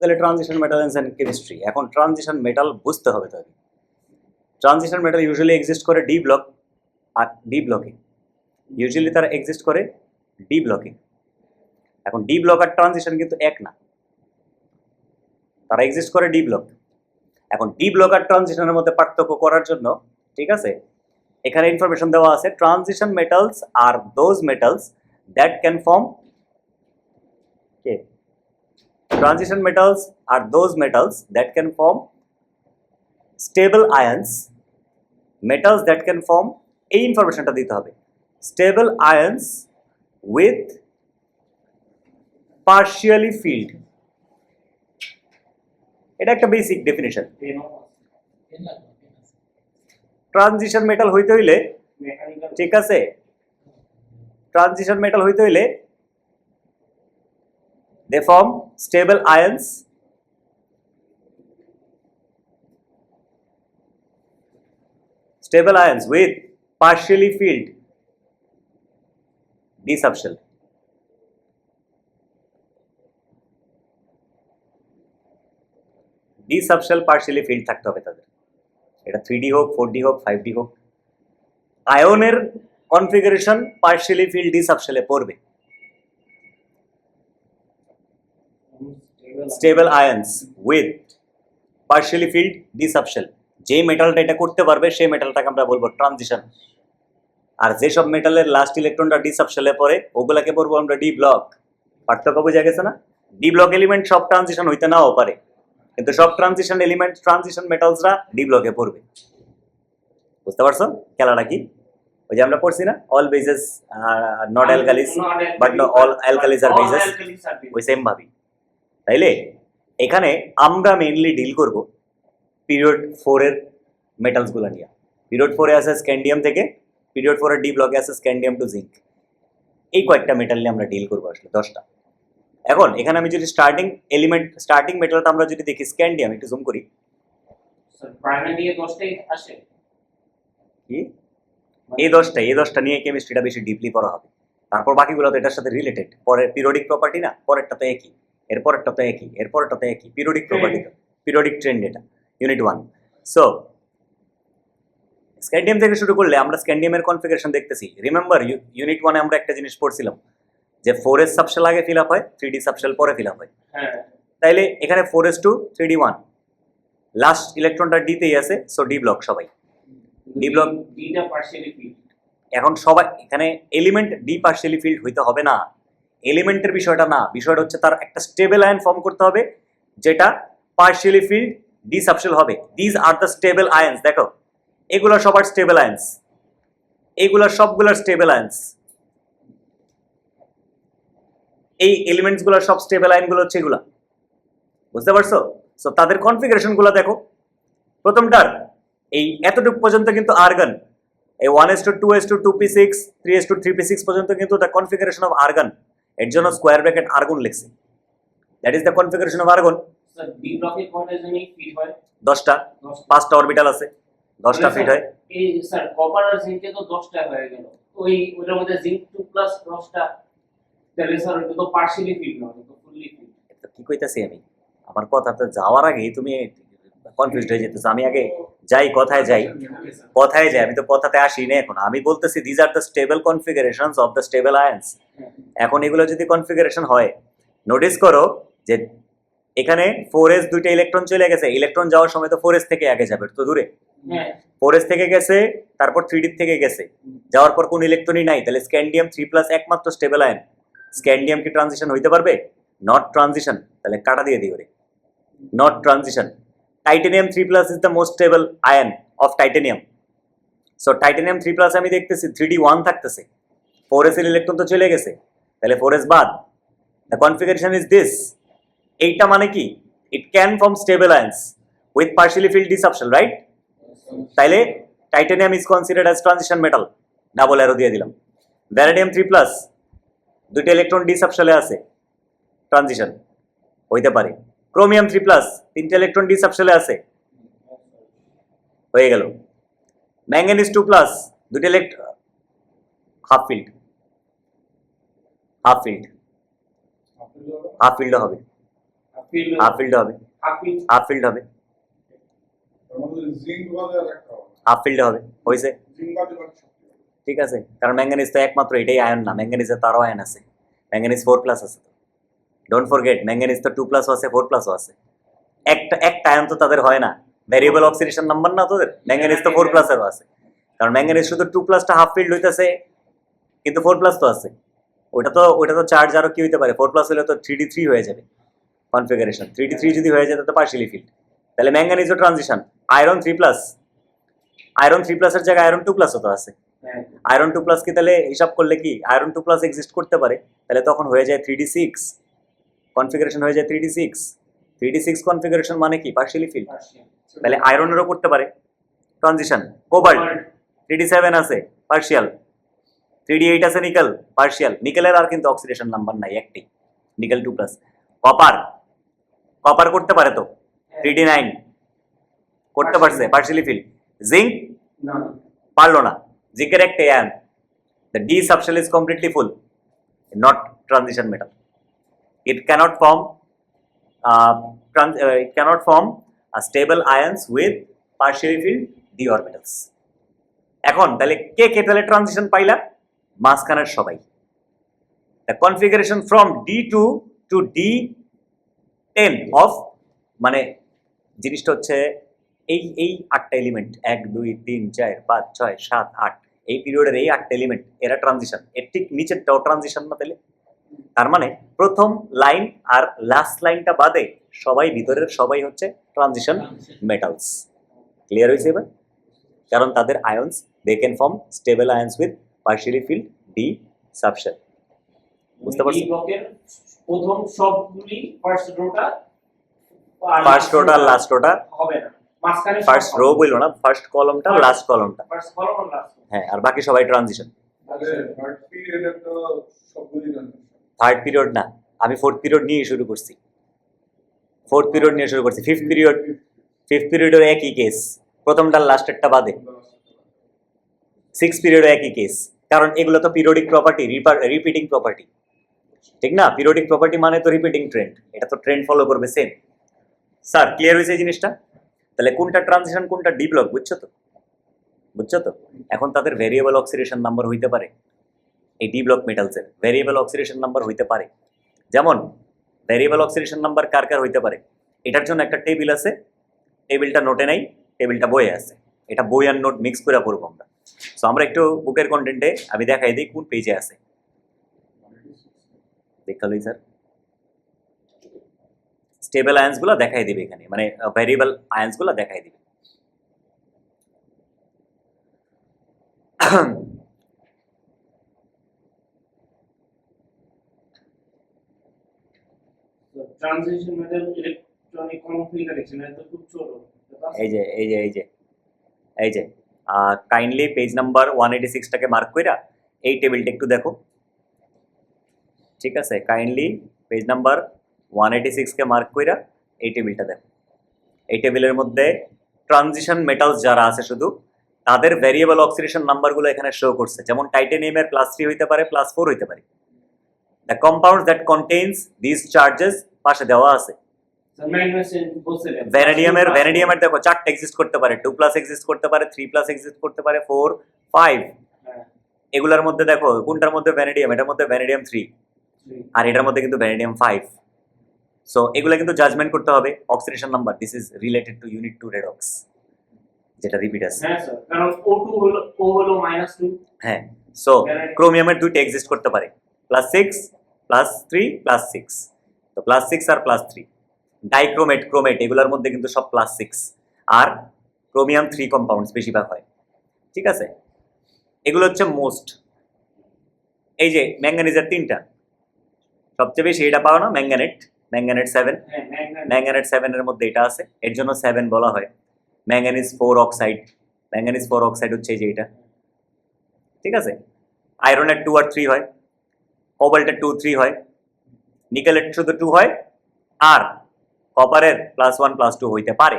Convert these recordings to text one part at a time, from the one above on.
তাহলে transition metal and chemistry. এখন transition metal বুঝতে হবে তাহলে। ট্রানজিশন মেটাল ইউজুয়ালি এক্সিস্ট করে ডি ব্লক আর ডি ব্লকে। ইউজুয়ালি তারা এক্সিস্ট করে ডি ব্লকে। এখন ডি ব্লক আর ট্রানজিশন কিন্তু এক না, তারা এক্সিস্ট করে ডি ব্লক। এখন ডি ব্লক আর ট্রানজিশনের মধ্যে পার্থক্য করার জন্য, ঠিক আছে, এখানে ইনফরমেশন দেওয়া আছে, transition metals are those metals that can form transition metals are those metals that can form stable ions, metals that can form এই ইনফরমেশনটা দিতে হবে, stable ions with partially filled। এটা একটা বেসিক ডেফিনিশন। ট্রানজিশন মেটাল হইতে হইলে, ঠিক আছে, ট্রানজিশন মেটাল হইতে হইলে they form stable ions with partially filled d subshell। d subshell partially filled থাকতে হবে তাদের। এটা 3D হোক, 4D হোক, 5D হোক, আয়নের configuration partially filled d subshell এ পড়বে। Stable ions with partially filled d subshell, যে মেটালটা এটা করতে পারবে সেই মেটালটাকে আমরা বলবো ট্রানজিশন। আর যেসব মেটালের লাস্ট ইলেকট্রনটা ডি সাবশেলে পড়ে ওগুলাকে বলবো আমরা ডি ব্লক। পার্থক্য বোঝা গেছে না? ডি ব্লক এলিমেন্ট সব ট্রানজিশন হইতে নাও পারে, কিন্তু সব ট্রানজিশন এলিমেন্ট, ট্রানজিশন মেটালসরা ডি ব্লকে পড়বে। বুঝতে পারছো খেলাটা কি? ওই যে আমরা পড়ছি না, all bases not alkalis but all alkalis are bases, ওই সেম ভাবি। তাইলে এখানে আমরা মেইনলি ডিল করব পিরিয়ড 4 এর মেটালসগুলো নিয়ে। পিরিয়ড 4 এ আছে স্ক্যান্ডিয়াম থেকে, পিরিয়ড 4 এর ডি ব্লকে আছে স্ক্যান্ডিয়াম টু জিঙ্ক। এই কয়েকটা মেটাল নিয়ে আমরা ডিল করবো, আসলে 10টা। এখন এখানে আমি যদি স্টার্টিং এলিমেন্ট, স্টার্টিং মেটালটা আমরা যদি দেখি স্ক্যান্ডিয়াম, একটু জুম করি। স্যার প্রাইমারি এ 10টাই আসে কি এই 10টা নিয়ে কেমিস্ট্রিটা বেশি ডিপলি পড়া হবে। তারপর বাকিগুলো তো এটার সাথে রিলেটেড। পরে পিরিয়ডিক প্রপার্টি না, পরেরটা তো একই, এরপরেরটা তো একই, এরপরেরটা তো একই। পিরিয়ডিক প্রপার্টি, পিরিয়ডিক ট্রেন্ড, এটা ইউনিট 1। সো স্ক্যান্ডিয়াম থেকে শুরু করলে আমরা স্ক্যান্ডিয়ামের কনফিগারেশন দেখতেছি। রিমেম্বার ইউনিট 1 এ আমরা একটা জিনিস পড়ছিলাম যে 4s সাবশেল আগে ফিল আপ হয়, 3d সাবশেল পরে ফিল আপ হয়। তাইলে এখানে 4s2 3d1, লাস্ট ইলেকট্রনটা d তেই আছে, সো ডি ব্লক সবাই। ডি ব্লক ডিটা পার্শিয়ালি ফিল্ড। এখন সবাই এখানে এলিমেন্ট ডি পার্শিয়ালি ফিল্ড হইতে হবে না, এলিমেন্টের বিষয়টা না, বিষয়টা হচ্ছে তার একটা স্টেবল আয়ন ফর্ম করতে হবে যেটা পার্শিয়ালি ফিল্ড ডি সাবশেল হবে। These are the stable আয়ন্স। দেখো এগুলো সবার স্টেবল আয়ন্স, এগুলো সবগুলোর স্টেবল আয়ন্স। এই এলিমেন্টস গুলো সব স্টেবল আয়নগুলো হচ্ছে এগুলা। বুঝতে পারছো? সো তাদের কনফিগারেশন গুলো দেখো। প্রথমটার এই এতটুকু পর্যন্ত কিন্তু আর্গন, এই 1s2 2s2 2p6 3s2 3p6 পর্যন্ত কিন্তু দ্য কনফিগারেশন অফ আর্গন। এর জন্য স্কোয়ার ব্র্যাকেট আর্গন লিখছি। That is the configuration of argon. Sir B ব্লকে কয়টা জনই ফিট হয়? 10টা, 5টা অরবিটাল আছে, 10টা ফিট হয়। এই স্যার কপার আর জিঙ্কে তো 10টা হয়ে গেল, ওইটার মধ্যে জিঙ্ক 2 প্লাস 10টা, তাহলে স্যার এটা তো পার্শিয়ালি ফিট না, এটা তো ফুললি ফিট। তো কি কইতাছি আমি? আমার কথাতে যাওয়ার আগে তুমি কনফিউজড হয়ে যেতেছো। আমি আগে যাই, কথায় যাই। আমি তো কথাতে আসি না এখন। আমি বলতেছি these are the stable configurations of the stable ions. এখন এগুলো যদি কনফিগারেশন হয়, নোটিস করো যে এখানে 4s দুইটা ইলেকট্রন চলে গেছে, ইলেকট্রন যাওয়ার সময় তো 4s থেকে আগে যাবে, তো দূরে 4s থেকে গেছে, তারপর 3d থেকে গেছে, যাওয়ার পর কোন ইলেকট্রনই নাই। তাহলে স্ক্যান্ডিয়াম 3+ একমাত্র স্টেবল আয়ন। স্ক্যান্ডিয়াম কি ট্রানজিশন হইতে পারবে? Not transition. তাহলে কাটা দিয়ে দিই ওরে, not transition. Titanium 3+ is the most stable ion of titanium. So titanium 3+ আমি দেখতেছি 3d1 থাকতেছে, 4s এর ইলেকট্রন তো চলে গেছে, তাহলে 4s বাদ। The configuration is this. এইটা মানে কি? It can form stable ions with partially filled d subshell, right? তাইলে titanium is considered as transition metal, double arrow দিয়ে দিলাম। ভ্যানাডিয়াম 3+, দুইটা ইলেকট্রন d subshell-এ আছে, ট্রানজিশন হইতে পারে। ক্রোমিয়াম 3+, তিনটা ইলেকট্রন ডি সাবশেলে আছে, হয়ে গেল। ম্যাঙ্গানিজ 2+, দুটো ইলেকট্রন হাফ ফিল্ড হবে। ফিল্ড হাফ ফিল্ড হবে, হাফ ফিল্ড হাফ ফিল্ড হবে, আমাদের জিঙ্ক বাদে আর একটা হবে হাফ ফিল্ড হবে, হয়েছে। জিঙ্ক বাদে বাকি সব কি হবে? ঠিক আছে, কারণ ম্যাঙ্গানিজ তো একমাত্র এটাই আয়ন না, ম্যাঙ্গানিজের তো আরও আয়ন আছে, ম্যাঙ্গানিজ 4+ আছে। ডোন্ট ফরগেট ম্যাঙ্গানিজ তো 2+ আছে, 4+ আছে। একটা আয়ন তো তাদের হয় না, ভ্যারিয়েবল অক্সিডেশন নাম্বার না তোদের, ম্যাঙ্গানিজ তো 4+এরও আছে। কারণ ম্যাঙ্গানিজ শুধু 2+টা হাফ ফিল্ড হইতেছে, কিন্তু 4+ তো আছে। ওটা তো চার্জ আরো কি হইতে পারে, 4+ হলে তো 3d3 হয়ে যাবে কনফিগারেশন। 3d3 যদি হয়ে যায় তো পার্শিয়ালি ফিল্ড, তাহলে ম্যাঙ্গানিজও ট্রানজিশন। আয়রন 3+, আয়রন 3+ এর জায়গায় আয়রন 2+ তো আছে। হ্যাঁ আয়রন 2+ কি তাহলে হিসাব করলে কি আয়রন 2+ এক্সিস্ট করতে পারে, তাহলে তখন হয়ে যায় 3d6 কনফিগারেশন, হয়ে যায় 3d6। 3d6 কনফিগারেশন মানে কি পার্শিয়ালি ফিল্ড, পার্সিয়াল তাহলে আয়রনেরও করতে পারে ট্রানজিশন। কোবাল্ট 3d7 আছে পার্শিয়াল, 3d8 আছে নিকেল পার্শিয়াল। নিকেলের আর কিন্তু অক্সিডেশন নাম্বার নাই, একটি নিকেল 2+। কপার, কপার করতে পারে তো 3d9 করতে পারছে পার্শিয়ালি ফিল্ড। জিঙ্ক না পারলো না, জিঙ্কের একটা ion, the D subshell is completely full, not transition metal. It cannot form a stable ions with partially filled d orbitals. এখন তাহলে কে কে তাহলে ট্রানজিশন পাইলা, মাঝখানের সবাই। The configuration from D2 to D10 of, মানে জিনিসটা হচ্ছে এই 8টা এলিমেন্ট, 1 2 3 4 5 6 7 8, এই পিরিয়ডের এই 8টা এলিমেন্ট এরা ট্রানজিশন। এর ঠিক নিচেরটাও ট্রানজিশন না তাহলে? তার মানে প্রথম লাইন আর লাস্ট লাইনটা বাদে সবাই ভিতরের সবাই হচ্ছে ট্রানজিশন মেটালস। ক্লিয়ার হয়েছে এবার? কারণ তাদের ions, they can form stable ions with partially filled d subshell. বুঝতে পারছো? এই ব্লকের প্রথম সবগুলি ফার্স্ট রোটা ফার্স্ট রোটা লাস্ট রোটা, হবে না, মাঝখানে ফার্স্ট রো বললো না, ফার্স্ট কলমটা লাস্ট কলমটা, ফার্স্ট কলম আর লাস্ট হ্যাঁ, আর বাকি সবাই ট্রানজিশন। তাহলে থার্ড পিরিয়ডের তো সবগুলি জানতে থার্ড পিরিয়ড না, আমি ফোর্থ পিরিয়ড নিয়ে শুরু করছি, ফিফথ পিরিয়ডের একই কেস, প্রথমটা লাস্টেরটা বাদে। 6 পিরিয়ডে একই কেস, কারণ এগুলো তো পিরিয়ডিক প্রপার্টি, রিপিটিং প্রপার্টি, ঠিক না? পিরিয়ডিক প্রপার্টি মানে তো রিপিটিং ট্রেন্ড, এটা তো ট্রেন্ড ফলো করবে সেম। স্যার ক্লিয়ার হয়েছে এই জিনিসটা? তাহলে কোনটা ট্রানজিশন কোনটা ডি ব্লক, বুঝছো তো? বুঝছো তো? এখন তাদের ভেরিয়েবল অক্সিডেশন নাম্বার হইতে পারে, এই ডি ব্লক মেটালসের ভেরিয়েবল অক্সিডেশন নাম্বার হইতে পারে। যেমন ভেরিয়েবল অক্সিডেশন নাম্বার কার কার হইতে পারে, এটার জন্য একটা টেবিল আছে, টেবিলটা নোটে নাই, টেবিলটা বইয়ে আছে, এটা বই আর নোট মিক্স করে পড়বো আমরা। সো আমরা একটু বুকের কন্টেন্টে আমি দেখাই দিই কোন পেজে আছে, দেখালোই স্যার। স্টেবল আয়ন্সগুলো দেখাই দিবে এখানে, মানে ভেরিয়েবল আয়ন্সগুলো দেখাই দিবে। ট্রানজিশন মেটাল ইলেকট্রনিক কনফিগারেশন এটা খুব ছোট। এই যে কাইন্ডলি পেজ নাম্বার 186টাকে মার্ক কইরা এই টেবিলটা একটু দেখো, ঠিক আছে? কাইন্ডলি পেজ নাম্বার 186কে মার্ক কইরা এই টেবিলটা দেখো। এই টেবিলের মধ্যে ট্রানজিশন মেটালস যারা আছে শুধু তাদের ভেরিয়েবল অক্সিডেশন নাম্বারগুলো এখানে শো করছে। যেমন টাইটানিয়ামের +3 হইতে পারে, +4 হইতে পারে। The compounds that contains this charges পাশে দেওয়া আছে। ভ্যানাডিয়ামের দেখো 4টা এক্সিস্ট করতে পারে, 2+ এক্সিস্ট করতে পারে, 3+ এক্সিস্ট করতে পারে, 4 5। এগুলার মধ্যে দেখো কোনটার মধ্যে ভ্যানাডিয়াম, এটার মধ্যে ভ্যানাডিয়াম 3 আর এটার মধ্যে কিন্তু ভ্যানাডিয়াম 5। সো এগুলা কিন্তু জাজমেন্ট করতে হবে oxidation number, this is related to unit 2 redox, যেটা রিপিট আছে। হ্যাঁ স্যার, কারণ O2 হলো -2। হ্যাঁ, সো ক্রোমিয়ামের 2টা এক্সিস্ট করতে পারে, +6 +3 +6, তো +6 আর +3। ডাইক্রোমেট, ক্রোমেট এগুলোর মধ্যে কিন্তু সব +6 আর ক্রোমিয়াম 3 কম্পাউন্ডস বেশিরভাগ হয়, ঠিক আছে? এগুলো হচ্ছে মোস্ট। এই যে ম্যাঙ্গানিজের 3টা সবচেয়ে বেশি, এটা পাও না ম্যাঙ্গানেট 7, হ্যাঁ ম্যাঙ্গানেট 7 এর মধ্যে এটা আছে, এর জন্য 7 বলা হয়। ম্যাঙ্গানিজ 4 অক্সাইড হচ্ছে এই যে এটা, ঠিক আছে? আয়রনের 2 আর 3 হয়, কোবাল্টের 2 3 হয়, নিকেলের শুধু 2 হয়, আর কপারের +1 +2 হইতে পারে।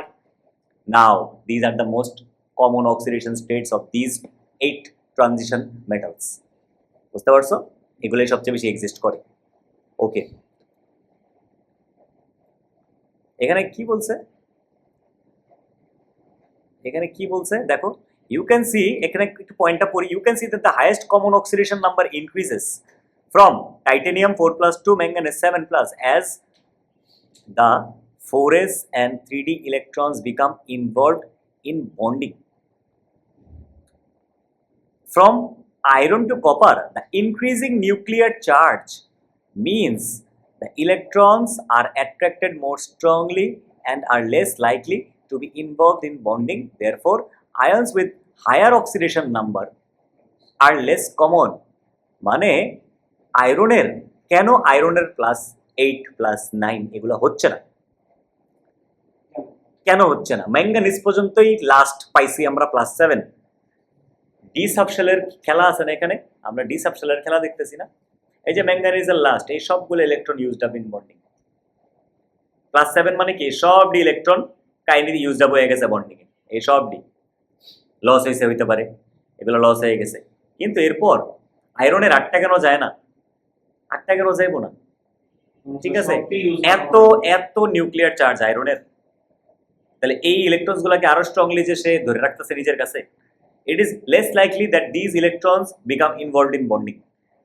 Now these are the most common oxidation states of these 8 transition metals. বুঝতে পারছো? এগুলোই সবচেয়ে বেশি এক্সিস্ট করে। ওকে, এখানে কি বলছে, এখানে কি বলছে দেখো, ইউ ক্যান সি, এখানে একটু পয়েন্টটা পড়ি, you can see that the highest common oxidation number increases from titanium 4+2 manganese 7+ as the 4s and 3d electrons become involved in bonding. From iron to copper, the increasing nuclear charge means the electrons are attracted more strongly and are less likely to be involved in bonding. Therefore, ions with higher oxidation number are less common. মানে আয়রনের, কেন আয়রনের +8 +9 এগুলো হচ্ছে না, কেন হচ্ছে না? ম্যাঙ্গানিজ পর্যন্তই লাস্ট পাইছি আমরা +7। ডি সাবশেলের খেলা আছে না এখানে, আমরা ডি সাবশেলের খেলা দেখতেছি না, এই যে ম্যাঙ্গানিজের লাস্ট, এই সবগুলো electron used up in bonding. +7 মানে কি, সব D electron kindly used up হয়ে গেছে বন্ডিং এ, এই সব ডি লস হইতে পারে, এগুলো লস হয়ে গেছে। কিন্তু এরপর আয়রনের 8টা কেন যায় না, 8টা কেন যাইবো না? ঠিক আছে, এত এত নিউক্লিয়ার চার্জ আয়রনের, তাহলে এই ইলেকট্রনস গুলাকে আরো স্ট্রংলি যে সে ধরে রাখতেছে নিজের কাছে, it is less likely that these electrons become involved in bonding.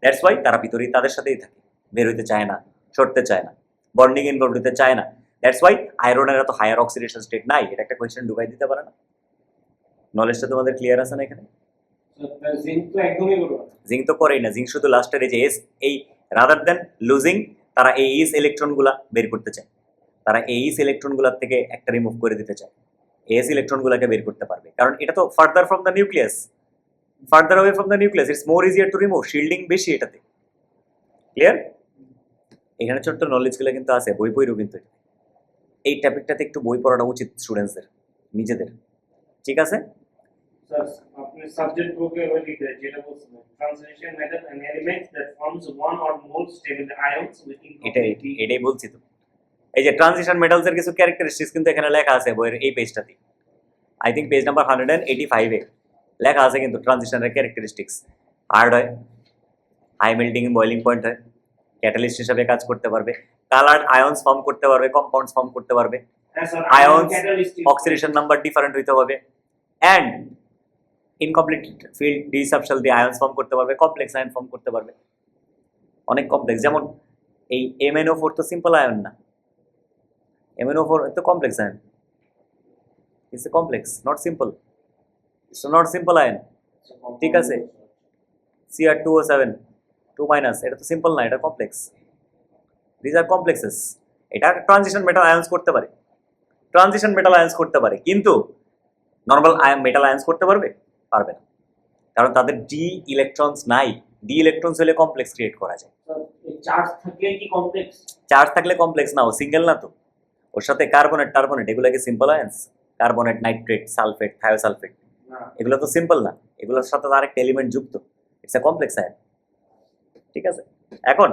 That's why তারা ভিতরেই তাদের সাথেই থাকে, বের হইতে চায় না, সরতে চায় না, বন্ডিং ইনভলভ হতে চায় না। দ্যাটস ওয়াই আয়রনের এত হায়ার অক্সিডেশন স্টেট নাই। এটা একটা কোয়েশ্চেন ঢুকাই দিতে পারে না? নলেজটা তোমাদের ক্লিয়ার আছে না এখানে? জিঙ্ক তো একদমই করবে না। জিঙ্ক তো করেই না, জিঙ্ক শুধু লাস্টের এই যে এস, এই রাদার দেন লুজিং, তারা এই ইস ইলেকট্রনগুলা বের করতে চায়, তারা এই ইস ইলেকট্রনগুলোর থেকে একটা রিমুভ করে দিতে চায়, এস ইলেকট্রনগুলোকে বের করতে পারবে, কারণ এটা তো further from the nucleus, further away from the nucleus, it's more easier to remove, shielding বেশি এটাতে। ক্লিয়ার? এখানে ছোট্ট নলেজগুলো কিন্তু আছে, বই পড়েও কিন্তু এই টপিকটাতে একটু বই পড়াটা উচিত স্টুডেন্টসদের নিজেদের। ঠিক আছে, স্যার আপনি সাবজেক্ট বুকে ওই লিখে যেটা বলছেন, translation method an element that forms one or more stable ions with এটাই বলছি তো। এই যে ট্রানজিশন মেটালস এর কিছু ক্যারেক্টারিস্টিক্স কিন্তু এখানে লেখা আছে বইয়ের এই পেজটাতে, আই থিঙ্ক পেজ নাম্বার 185 এ লেখা আছে কিন্তু ট্রানজিশনের ক্যারেক্টারিস্টিক্স। হার্ড হয়, হাই মেল্টিং বয়লিং পয়েন্ট হয়, ক্যাটালিস্ট হিসেবে কাজ করতে পারবে, কালার্ড আয়ন্স ফর্ম করতে পারবে, কম্পাউন্ডস ফর্ম করতে পারবে, আয়ন্স অক্সিডেশন নাম্বার ডিফারেন্ট হইতে হবে, and incomplete field d subshell দিয়ে আয়ন্স ফর্ম করতে পারবে, কমপ্লেক্স আয়ন ফর্ম করতে পারবে, অনেক কমপ্লেক্স। যেমন এই MnO4 তো সিম্পল আয়ন না, MnO4 তো complex ion, it's a complex, not simple, it's not simple ion. ঠিক আছে, Cr2O7 2- এটা তো সিম্পল না, এটা কমপ্লেক্স, দিজ আর কমপ্লেক্সেস। এটা ট্রানজিশন মেটাল আয়ন্স করতে পারে, ট্রানজিশন মেটাল আয়ন্স করতে পারে, কিন্তু নর্মাল মেটাল আয়ন্স করতে পারবে? পারবে না, কারণ তাদের ডি ইলেকট্রনস নাই। ডি ইলেকট্রনস হলে কমপ্লেক্স ক্রিয়েট করা যায়। চার্জ থাকলে কি কমপ্লেক্স? চার্জ থাকলে কমপ্লেক্স না, ও সিঙ্গেল না তো, ওর সাথে কার্বনেট টার্বনেট এগুলোকে simple আয়ন্স, carbonate nitrate sulphate thiosulphate না, এগুলো তো সিম্পল না, এগুলোর সাথে আরেকটা এলিমেন্ট যুক্ত, ইটস এ কমপ্লেক্স আয়ন। ঠিক আছে, এখন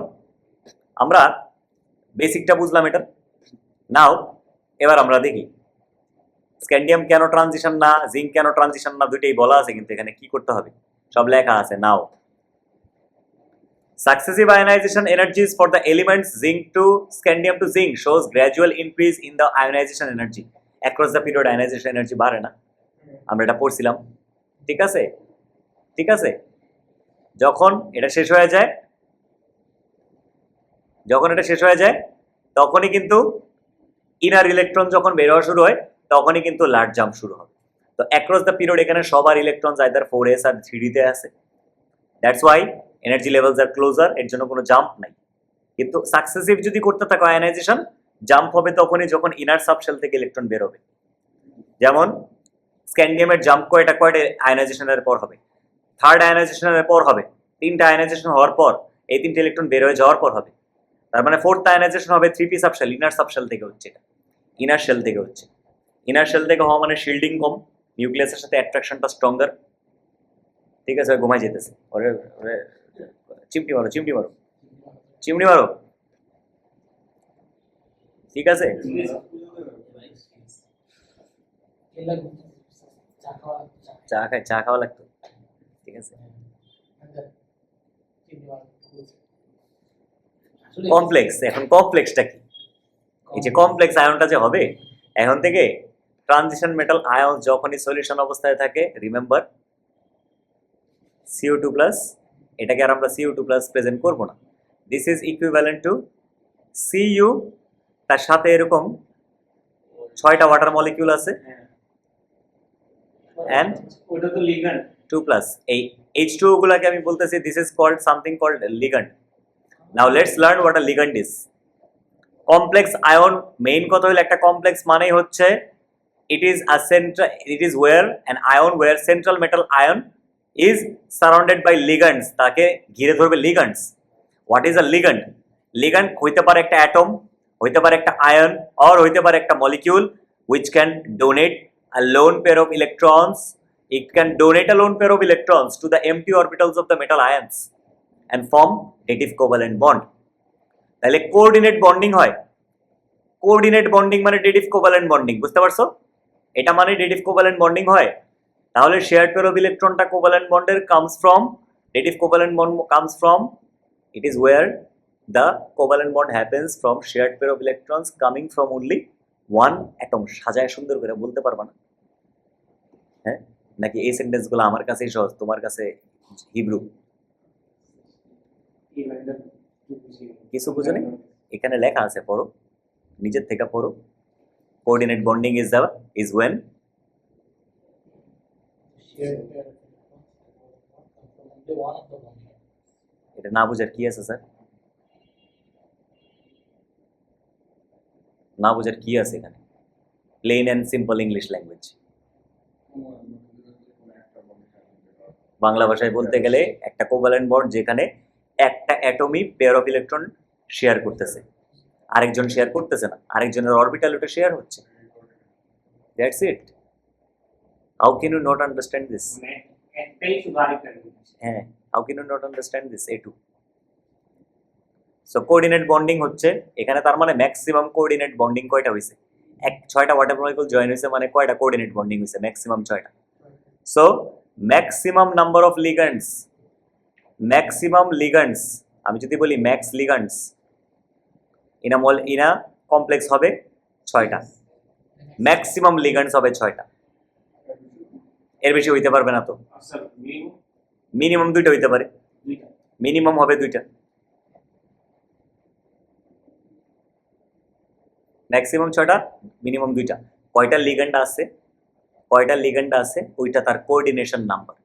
আমরা বেসিকটা বুঝলাম এটা। নাও এবার আমরা দেখি স্ক্যান্ডিয়াম কেন ট্রানজিশন না, জিঙ্ক কেন ট্রানজিশন না, দুইটাই বলা আছে কিন্তু এখানে কি করতে হবে সব লেখা আছে। নাও successive ionization energies for the elements zinc to scandium to zinc shows gradual increase in the ionization energy across the period. ionization energy বাড়ে না, আমরা এটা পড়ছিলাম। ঠিক আছে, ঠিক আছে, যখন এটা শেষ হয়ে যায়, যখন এটা শেষ হয়ে যায় তখনই কিন্তু ইনার ইলেকট্রন যখন বের হওয়া শুরু হয় তখনই কিন্তু লার্জ জাম্প শুরু হবে। তো অ্যাক্রস দ্য পিরিয়ড এখানে সবার ইলেকট্রনস আইদার 4s আর 3d তে আছে, that's why energy levels are closer, এর জন্য কোনো জাম্প নাই। কিন্তু সাকসেসিভ যদি করতে থাকো আয়নাইজেশন, জাম্প হবে তখনই যখন ইনার সাবশেল থেকে ইলেকট্রন বের হবে। যেমন স্ক্যান্ডিয়ামের জাম্প কয়টা আয়নাইজেশনের পর হবে, থার্ড আয়নাইজেশনের পর হবে, 3টা আয়নাইজেশন হওয়ার পর এই 3টে ইলেকট্রন বের হয়ে যাওয়ার পর হবে। তার মানে 4th আয়নাইজেশন হবে 3p সাবশেল, ইনার সাবশেল থেকে হচ্ছে, এটা ইনার শেল থেকে হচ্ছে। ইনার শেল থেকে হওয়া মানে শিল্ডিং কম, নিউক্লিয়াসের সাথে অ্যাট্রাকশনটা স্ট্রঙ্গার। ঠিক আছে, ঘুমাই যেতেছে, ওরে ওরে চিমটি মারো, চিমটি মারো, চিমটি মারো। ঠিক আছে, চা খাওয়া লাগতো। ঠিক আছে, কমপ্লেক্স, এখন কমপ্লেক্সটা কি? এই যে কমপ্লেক্স আয়নটা যে হবে এখন থেকে ট্রানজিশন মেটাল আয়ন যখনই সলিউশন অবস্থায় থাকে রিমেম্বার CO2 প্লাস, এটাকে আর আমরা CO2 প্লাস প্রেজেন্ট করব না। This is equivalent to Cu, তার সাথে এরকম 6টা ওয়াটার মলিকিউল আছে and ওটা তো লিগ্যান্ড 2 প্লাস। এই H2O গুলাকে আমি বলতেছি this is called something called ligand. Now let's learn what a ligand is. Complex ion main কথা হলো একটা কমপ্লেক্স মানেই হচ্ছে it is where an ion where central metal ion is surrounded by ligands, তাকে ঘিরে ধরবে ligands. What is a ligand? Ligand হইতে পারে একটা অ্যাটম, হইতে পারে একটা আয়ন, or হইতে পারে একটা molecule which can donate a lone pair of electrons. It can donate a lone pair of electrons to the empty orbitals of the metal ions and form dative covalent bond. তাহলে coordinate bonding হয়। Coordinate bonding মানে dative covalent bonding, বুঝতে পারছো? এটা মানে dative covalent bonding হয়। তাহলে shared pair of ইলেকট্রনটা covalent বন্ডের comes from dative covalent bond comes from it is wire the covalent bond happens from shared pair of electrons coming from only one atom. সাজায় সুন্দর করে বলতে পারবা না? হ্যাঁ, নাকি এই সেন্টেন্সগুলো আমার কাছেই সহজ, তোমার কাছে হিব্রু? কিছু বুঝো নেই? এখানে লেখা আছে, পড়ো, নিজের থেকে পড়ো। কোঅর্ডিনেট বন্ডিং is when এটা না বুঝার কি আছে স্যার? না বুঝার কি আছে এখানে? Plain and simple English language. Bangla ভাষায় বলতে গেলে একটা কোভ্যালেন্ট বন্ড যেখানে একটা অ্যাটমই পেয়ার অফ ইলেকট্রন শেয়ার করতেছে, আরেকজন শেয়ার করতেছে না, আরেকজনের অরবিটাল ওটা শেয়ার হচ্ছে। That's it. How can you not understand this? একটাই শুধু আরেকটা হ্যাঁ, how can you not understand this? এটু সো কোঅর্ডিনেট বন্ডিং হচ্ছে এখানে, তার মানে ম্যাক্সিমাম কোঅর্ডিনেট বন্ডিং কয়টা হয়েছে? 6টা ওয়াটার মলিকিউল জয়েন হয়েছে, মানে কয়টা কোঅর্ডিনেট বন্ডিং হয়েছে? ম্যাক্সিমাম 6টা। So maximum number of ligands, maximum ligands, আমি যদি বলি ম্যাক্স লিগ্যান্ডস ইনা কমপ্লেক্স হবে 6টা, ম্যাক্সিমাম লিগ্যান্ডস হবে 6টা, এর বেশি হইতে পারবে না। তো আচ্ছা মিনিমাম মিনিমাম 2টা হইতে পারে, দুইটা মিনিমাম হবে 2টা, ম্যাক্সিমাম 6টা, মিনিমাম 2টা। কয়টা লিগ্যান্ড আছে, কয়টা লিগ্যান্ড আছে ওইটা তার কোঅর্ডিনেশন নাম্বার,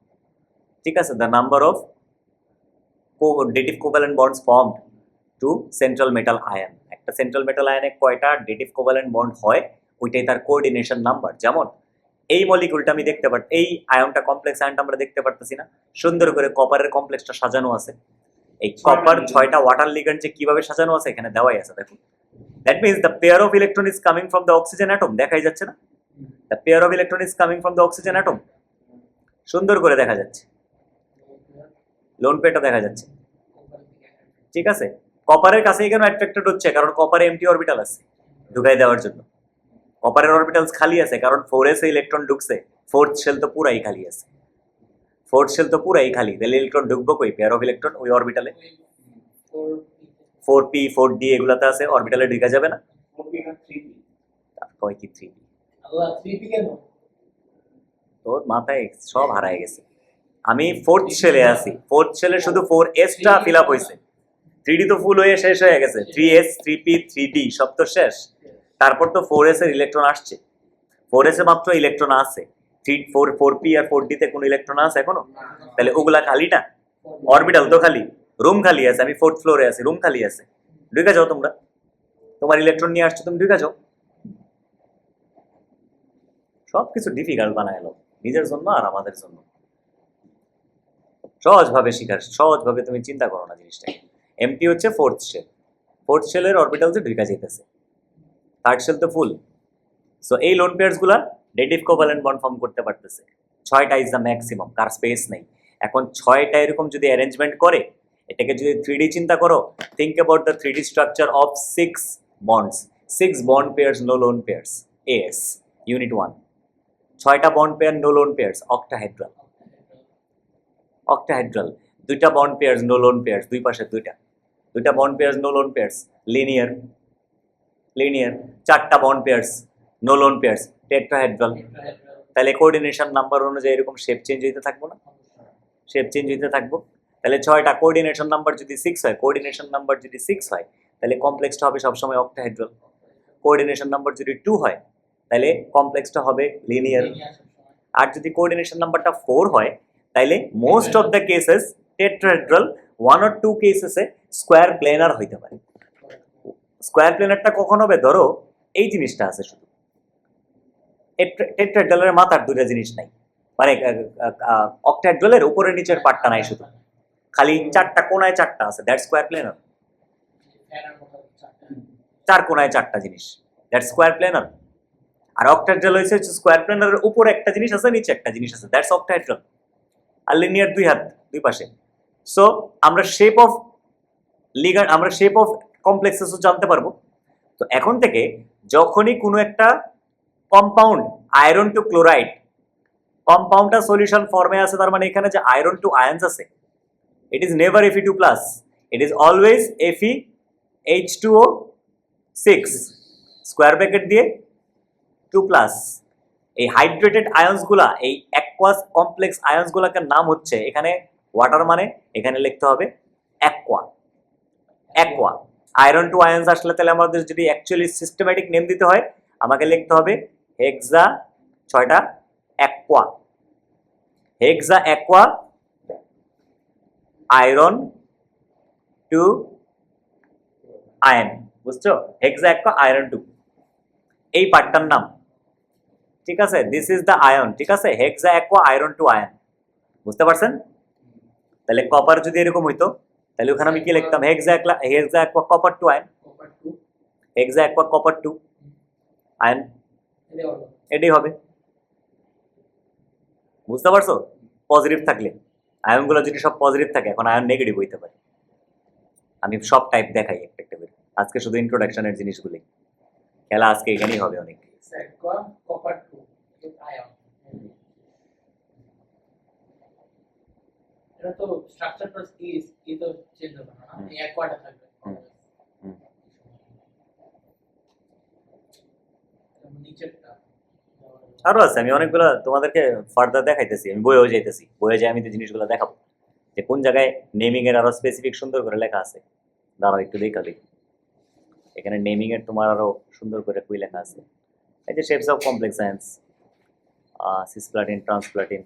ঠিক আছে? The number of dative covalent bonds formed to central metal ion. একটা সেন্ট্রাল মেটাল আয়নে কয়টা ডেটিভ কোভ্যালেন্ট বন্ড হয় ওইটাই তার কোঅর্ডিনেশন নাম্বার। যেমন এই মলিকুলটা আমি দেখতে পার, এই আয়নটা কমপ্লেক্স আয়নটা আমরা দেখতে পারতেছি না, সুন্দর করে কপারের কমপ্লেক্সটা সাজানো আছে। এই কপার 6টা ওয়াটার লিগ্যান্ড যে কিভাবে সাজানো আছে এখানে দেওয়াই আছে, দেখুন। That means the pair of electron is coming from the oxygen atom, দেখাই যাচ্ছে না? The pair of electron is coming from the oxygen atom, সুন্দর করে দেখা যাচ্ছে, লোন পেয়ারটা দেখা যাচ্ছে, ঠিক আছে? কপারের কাছেই কেন অ্যাট্রাক্টেড হচ্ছে? কারণ কপারে এমটি অরবিটাল আছে ঢুকাই দেওয়ার জন্য। কপারের অরবিটালস খালি আছে কারণ 4s এ ইলেকট্রন ঢুকছে, ফোর্থ শেল তো পুরাই খালি আছে, ফোর্থ শেল তো পুরাই খালি, তাহলে ইলেকট্রন ঢুকবো কই? পেয়ার অফ ইলেকট্রন ওই অরবিটালে 4p 4d এগুলাতে আছে, অরবিটালে ঢুকা যাবে না। কয় কি 3p? তোর মাথায় সব হারায় গেছে। আমি ফোর্থ শেলে আছি, ফোর্থ শেলে শুধু 4s টা ফিল আপ হয়েছে, 3d তো ফুল হয়ে শেষ হয়ে গেছে, 3s 3p 3d সব তো শেষ। তারপর তো 4s এর ইলেকট্রন আসছে, 4s এ মাত্র ইলেকট্রন আছে, 4p আর 4d তে কোনো ইলেকট্রন আছে এখনো? তাহলে ওগুলা খালি না, অরবিটাল তো খালি, রুম খালি আছে। আমি 4th ফ্লোরে আছি, রুম খালি আছে, ঢুকে যাও তোমরা, তোমার ইলেকট্রন নিয়ে আসছো, তুমি ঢুকে যাও। সবকিছু ডিফিকাল্ট বানায় এলো নিজের জন্য আর আমাদের জন্য। সহজভাবে শিখার, সহজভাবে তুমি চিন্তা করো না জিনিসটাকে। এমটি হচ্ছে ফোর্থ শেল, ফোর্থ শেলের অরবিটাল যে ঢুকা যেতেছে, থার্ড শেল তো ফুল। সো এই লোন পেয়ার্স গুলা ডেটিভ কোভ্যালেন্ট বন্ড ফর্ম করতে পারতেছে। 6টা ইজ দ্য ম্যাক্সিমাম, কার স্পেস নেই। এখন 6টা এরকম যদি অ্যারেঞ্জমেন্ট করে, এটাকে যদি 3D চিন্তা করো, think about the 3D structure of 6 bonds, 6 bond pairs, no lone pairs, AS unit 1। 6টা bond pair, no lone pairs, octahedral. Octahedral, 2টা bond pairs, no lone pairs, দুই পাশে 2টা bond pairs, no lone pairs, linear. Linear, 4টা bond pairs, no lone pairs, tetrahedral. তাহলে coordination number অনুযায়ী এরকম shape change হইতে থাকবো না? শেপ চেঞ্জ হইতে থাকবো। তাহলে 6টা কোঅর্ডিনেশন নাম্বার যদি 6 হয়, কোঅর্ডিনেশন নাম্বার যদি 6 হয় তাহলে কমপ্লেক্সটা হবে সবসময় অক্টাহেড্রাল। কোঅর্ডিনেশন নাম্বার যদি 2 হয় তাহলে কমপ্লেক্সটা হবে লিনিয়ার। আর যদি কোঅর্ডিনেশন নাম্বারটা 4 হয় তাহলে most of the cases tetrahedral, 1 or 2 কেসেসে স্কোয়ার প্লেনার হইতে পারে। স্কোয়ার প্লেনারটা কখন হবে? ধরো এই জিনিসটা আছে, শুধু টেট্রাহেড্রালের মাথার দুইটা জিনিস নাই, মানে অক্টাহেড্রালের উপরের নিচের পার্টটা নাই, শুধু খালি 4টা কোণায় 4টা আছে, দ্যাট স্কোয়ার প্লেনার। 4 কোণায় 4টা জিনিস, দ্যাট স্কোয়ার প্লেনার। আর অক্টাহেড্রাল হচ্ছে স্কোয়ার প্লেনারের উপরে একটা জিনিস আছে, নিচে একটা জিনিস আছে, দ্যাটস অক্টাহেড্রাল। আর লিনিয়ার 2 হাত 2 পাশে। সো আমরা শেপ অফ লিগার, আমরা শেপ অফ কমপ্লেক্সেসও জানতে পারবো। তো এখন থেকে যখনই কোনো একটা কম্পাউন্ড আয়রন টু ক্লোরাইড, কম্পাউন্ডটা সলিউশন ফর্মে আছে, তার মানে এখানে যে আয়রন টু আয়ন্স আছে, it is never Fe2+, it is always FeH2O6 square bracket দিয়ে 2+। এই হাইড্রেটেড আয়ন্সগুলা, এই অ্যাকোয়াস কমপ্লেক্স আয়ন্সগুলাকে নাম হচ্ছে, এখানে ওয়াটার মানে এখানে লিখতে হবে aqua. Aqua iron two ions আসলে তাহলে আমাদের যদি অ্যাকচুয়ালি সিস্টেম্যাটিক নেম দিতে হয় আমাকে লিখতে হবে হেক্সা, 6টা অ্যাকোয়া, হেক্সা অ্যাকোয়া আয়রন টু আয়ন। বুঝছো? হেক্সা অ্যাকোয়া আয়রন টু এই পার্টটার নাম, ঠিক আছে? দিস ইজ দ্য আয়ন, ঠিক আছে? হেক্সা অ্যাকোয়া আয়রন টু আয়ন, বুঝতে পারছেন? তাহলে কপার যদি এরকম হইতো তাহলে ওখানে আমি কি লিখতাম? হেক্সা অ্যাকোয়া কপার টু আয়ন, হেক্সা অ্যাকোয়া কপার টু আয়ন, এটাই হবে। বুঝতে পারছো? পজিটিভ থাকলে, আয়নগুলো যদি সব পজিটিভ থাকে, এখন আয়ন নেগেটিভ হইতে পারে। আমি সব টাইপ দেখাই একটা একটা করে, আজকে শুধু ইন্ট্রোডাকশনের জিনিসগুলি, খেলা আজকে এখানেই হবে অনেক। এটা তো স্ট্রাকচারটা কি তো চেঞ্জ হবে না, এই অ্যাকোয়াটা থাকবে। নিচেরটা আরো আছে, আমি অনেকগুলো তোমাদেরকে ফার্দার দেখাইতেছি, আমি বইয়েও যাইতেছি, বইয়ে যাই আমি তো জিনিসগুলো দেখাবো যে কোন জায়গায় নেমিং এর আরো স্পেসিফিক সুন্দর করে লেখা আছে। দাঁড়াও একটু দেখালি, এখানে নেমিং এর তোমার আরো সুন্দর করে কই লেখা আছে। এই যে shapes of complex ions, cisplatin, transplatin,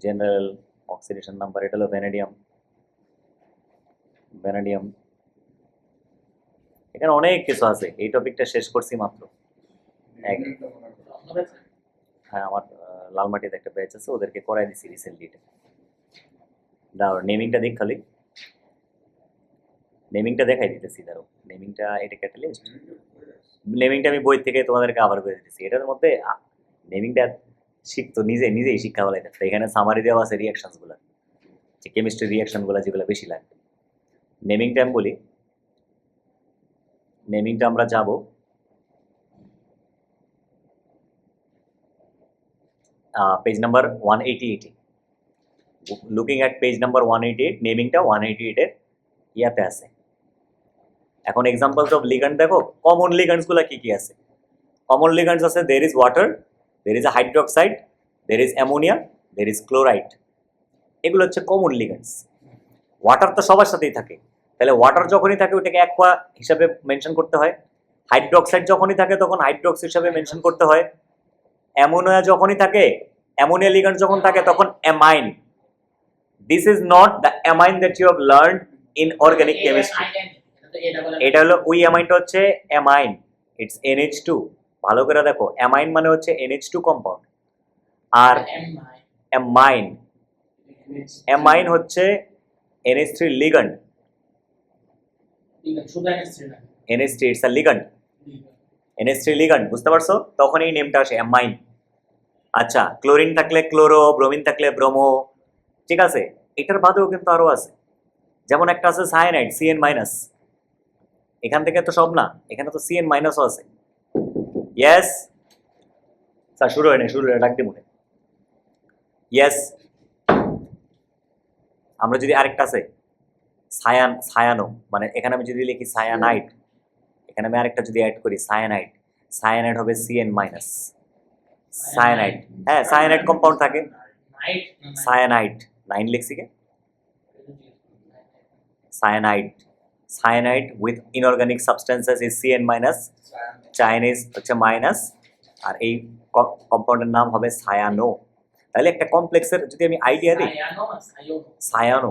general oxidation number, এটা হলো ভ্যানাডিয়াম, ভ্যানাডিয়াম। এখানে অনেক কিছু আছে, এই টপিকটা শেষ করছি মাত্র হ্যাঁ, আমার লালমাটিতে একটা ব্যাচ আছে, ওদেরকে করাই দিছি রিসেন্টলি। এটা দাও নেমিংটা দেখ, খালি নেমিংটা দেখাই দিতেছি। ধরো নেমিংটা, এটা ক্যাটালিস্ট, নেমিংটা আমি বই থেকে তোমাদেরকে আবার করে দিতেছি। এটার মধ্যে নেমিংটা শিখতো নিজেই শিক্ষা বলাই থাকতো। এখানে সামারি দেওয়া আছে রিয়াকশনসগুলো, যে কেমিস্ট্রি রিয়াকশনগুলো যেগুলো বেশি লাগবে। নেমিংটা আমি বলি, নেমিংটা আমরা যাব page number 188। Looking at page number 188, নেমিংটা 188 এর ইয়াতে আছে। এখন এক্সাম্পলস অফ লিগ্যান্ড দেখো, কমন লিগ্যান্ডসগুলো কি কি আছে? কমন লিগ্যান্ডস আছে, there is water, there is a hydroxide, there is ammonia, there is chloride. এগুলো হচ্ছে কমন লিগ্যান্ডস। ওয়াটার তো সবার সাথেই থাকে, তাহলে ওয়াটার যখনই থাকে ওটাকে অ্যাকোয়া হিসাবে মেনশন করতে হয়। হাইড্রোক্সাইড যখনই থাকে তখন হাইড্রোক্স হিসাবে মেনশন করতে হয়। অ্যামোনিয়া যখনই থাকে, অ্যামোনিয়া লিগ্যান্ড যখন থাকে তখন amine. This is not the amine that you have learned in organic chemistry. এটা হলো ওই অ্যামাইনটা হচ্ছে অ্যামাইন, ইটস NH2। ভালো করে দেখো, অ্যামাইন মানে হচ্ছে NH2 কম্পাউন্ড। আর অ্যামাইন, অ্যামাইন হচ্ছে NH3 ligand. NH3 it's a ligand, NH3 ligand, বুঝতে পারছো? তখন এই নেমটা আসে অ্যামাইন। আচ্ছা, ক্লোরিন থাকলে ক্লোরো, ব্রোমিন থাকলে ব্রোমো, ঠিক আছে? এটার বাদেও কিন্তু আরো আছে, যেমন একটা আছে সায়ানাইড, CN-। এখান থেকে তো সব না, এখানে তো CN- ও আছে। ইয়েস স্যার, শুরু হয় না, শুরু হয় ডাক মনে। ইয়েস, আমরা যদি আরেকটা আছে সায়ানো, মানে এখানে আমি যদি লিখি সায়ানাইড, এখানে আমি আরেকটা যদি অ্যাড করি সায়ানাইড, সায়ানাইড হবে Cn মাইনাস, সায়ানাইড, হ্যাঁ সায়ানাইড কম্পাউন্ড থাকে, নাইট সায়ানাইড 9 লিখছি কে, cyanide, cyanide with inorganic substances is Cn minus, Chinese হচ্ছে মাইনাস, আর এই কম্পাউন্ডের নাম হবে সায়ানো। তাহলে একটা কমপ্লেক্সের যদি আমি আইডিয়া দিই, সায়ানো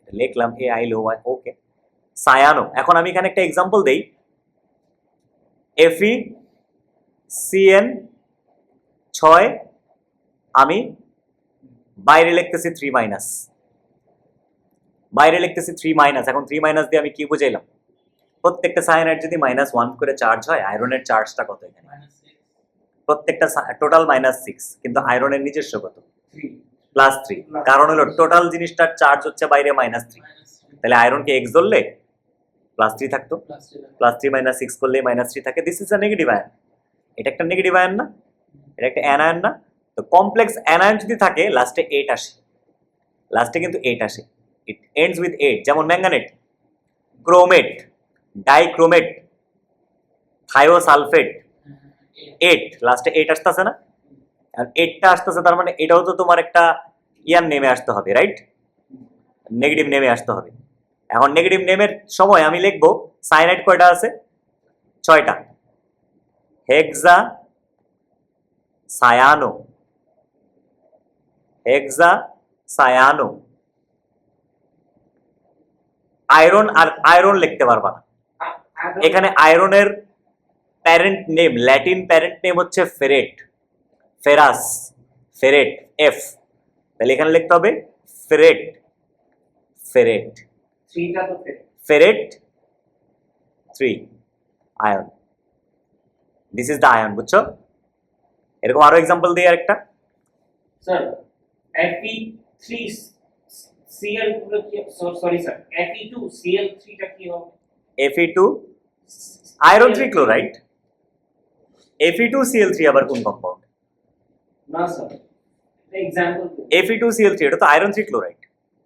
লিখলাম এ আই লো ওয়াই, ওকে সায়ানো। এখন আমি এখানে একটা এক্সাম্পল দেই, Fe Cn 6, আমি বাইরে লিখতেছি 3 মাইনাস, বাইরে লিখতেছি 3 মাইনাস। এখন 3 মাইনাস দিয়ে আমি কি বুঝাইলাম, প্রত্যেকটা সায়ানাইড যদি -1 করে চার্জ হয়, আয়রনের চার্জটা কত এখানে, প্রত্যেকটা টোটাল -6, কিন্তু আয়রনের নিজস্ব কত, 3 +3, কারণ হলো টোটাল জিনিসটার চার্জ হচ্ছে বাইরে -3, তাহলে আয়রনকে x ধরলে +3 থাকতো, +3 - 6 করলে -3 থাকে। This is a negative ion, এটা একটা নেগেটিভ আয়ন না, এটা একটা অ্যানায়ন না। তো কমপ্লেক্স অ্যানায়ন যদি থাকে লাস্টে 8 আসে, লাস্টে কিন্তু 8 আসে, ইট এন্ডস উইথ 8, যেমন ম্যাঙ্গানেট, ক্রোমেট, ডাইক্রোমেট, থায়োসালফেট, 8 লাস্টে 8 আসতেছে না, আর 8টা আসতেছে, তার মানে এটাও তো তোমার একটা ইয়ার নেমে আসতে হবে, রাইট, নেগেটিভ নেমে আসতে হবে। এখন নেগেটিভ নেমের সময় আমি লিখবো সায়ানাইড কয়টা আছে, 6টা, হেক্সা সায়ানো, হেক্সা সায়ানো। আয়রন আর আয়রন লিখতে পারবা না, এখানে আয়রনের parent name, Latin parent name হচ্ছে ফেরেট, ফেরাস, ফেরেট, এফ, তাহলে এখানে লিখতে হবে ফেরেট, ফেরেট, 3টা তো ফেরেট 3 ion, this is the ion, বুঝছো? এরকম আরো এক্সাম্পল দিই আরেকটা, sir Fe3Cl sorry sir Fe2Cl3 টা কি হবে? Fe2 আয়রন 3 ক্লোরাইড, Fe2Cl3 আবার কোন কম্পাউন্ড? না স্যার, এক্সাম্পল Fe2Cl3 এটা তো আয়রন 3 ক্লোরাইড,